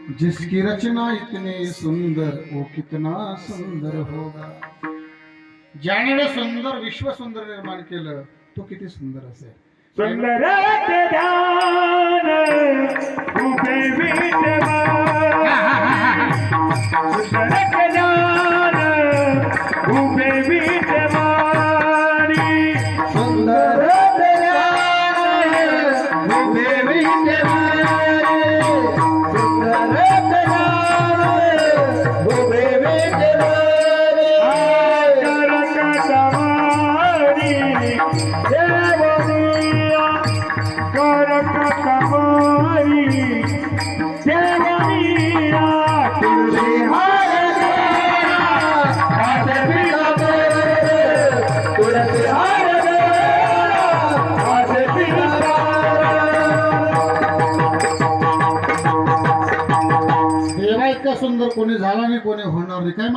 जिसकी रचना इतनी सुंदर वो कितना सुंदर होगा। ज्याने सुंदर विश्व सुंदर निर्माण केलं तो किती सुंदर असेल। सुंदर ध्यान उभे विद्यमान, सुंदर ध्यान उभे विद्यमानी, सुंदर ध्यान उभे विद्यमानी, सुंदर ध्यान उभे विद्यमानी, करक कमाई देवनिया तुझे हार गया हाथ बिना तुझे हार गया हाथ बिना। देवा इतका सुंदर कोणी झाला नाही, कोणी होणार नाही, काय